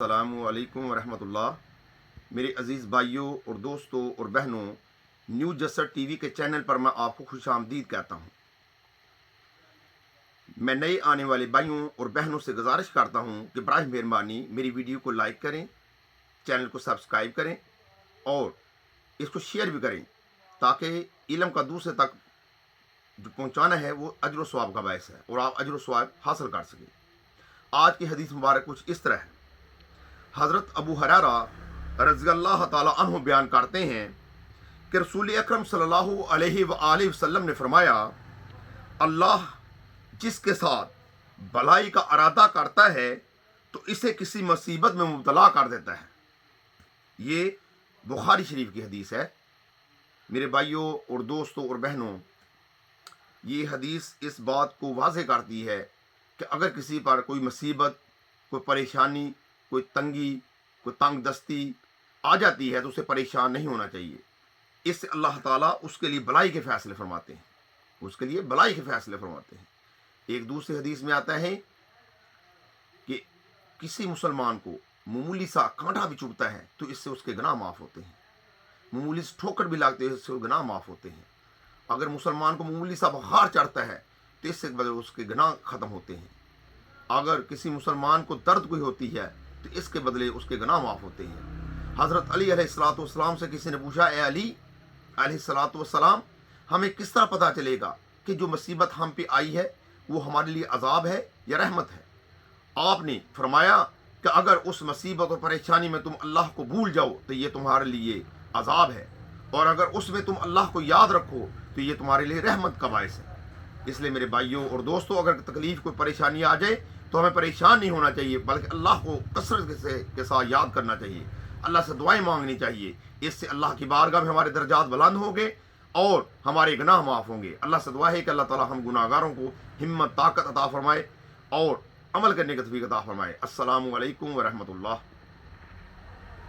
अस्सलामुअलैकुम वरहमतुल्लाह। मेरे अज़ीज़ भाइयों और दोस्तों और बहनों, न्यू जसर टीवी के चैनल पर मैं आपको खुश आमदीद कहता हूँ। मैं नए आने वाले भाइयों और बहनों से गुजारिश करता हूँ कि बराह मेहरबानी मेरी वीडियो को लाइक करें, चैनल को सब्सक्राइब करें और इसको शेयर भी करें, ताकि इल्म का दूसरे तक जो पहुँचाना है वो अजर व सवाब का बायस है और आप अजर व सवाब हासिल कर सकें। आज की हदीस मुबारक कुछ इस तरह है। हज़रत अबू हुरैरा रज़ियल्लाहु ताला अन्हु बयान करते हैं कि रसूल अकरम सल्लल्लाहु अलैहि वसल्लम ने फरमाया, अल्लाह जिसके साथ भलाई का इरादा करता है तो इसे किसी मुसीबत में मुब्तला कर देता है। ये बुखारी शरीफ की हदीस है। मेरे भाइयों और दोस्तों और बहनों, ये हदीस इस बात को वाज़ेह करती है कि अगर किसी पर कोई मुसीबत, कोई परेशानी, कोई तंगी, कोई तंग दस्ती आ जाती है तो उसे परेशान नहीं होना चाहिए। इससे अल्लाह ताला उसके लिए भलाई के फ़ैसले फरमाते हैं, उसके लिए भलाई के फ़ैसले फरमाते हैं। एक दूसरी हदीस में आता है कि किसी मुसलमान को मामूली सा कांटा भी चुभता है तो इससे उसके गुनाह माफ़ होते हैं, मामूली से ठोकर भी लगते हैं इससे गुनाह माफ़ होते हैं। अगर मुसलमान को मामूली सा बुखार चढ़ता है तो इससे उसके गुनाह ख़त्म होते हैं। अगर किसी मुसलमान को दर्द कोई होती है तो इसके बदले उसके गुनाह माफ़ होते हैं। हज़रत अली अलैहिस्सलाम से किसी ने पूछा, ए अली अलैहिस्सलाम, हमें किस तरह पता चलेगा कि जो मुसीबत हम पे आई है वो हमारे लिए अजाब है या रहमत है? आपने फरमाया कि अगर उस मुसीबत और परेशानी में तुम अल्लाह को भूल जाओ तो ये तुम्हारे लिए अजाब है, और अगर उसमें तुम अल्लाह को याद रखो तो ये तुम्हारे लिए रहमत का बायस है। इसलिए मेरे भाइयों और दोस्तों, अगर तकलीफ़ कोई परेशानी आ जाए तो हमें परेशान नहीं होना चाहिए, बल्कि अल्लाह को कसरत के साथ याद करना चाहिए, अल्लाह से दुआएं मांगनी चाहिए। इससे अल्लाह की बारगाह में हमारे दर्जात बुलंद होंगे और हमारे गुनाह माफ़ होंगे। अल्लाह से दुआ है कि अल्लाह ताला हम गुनाहगारों को हिम्मत, ताकत अता फरमाए और अमल करने की तौफीक अता फरमाए। अस्सलामु अलैकुम व रहमतुल्लाह।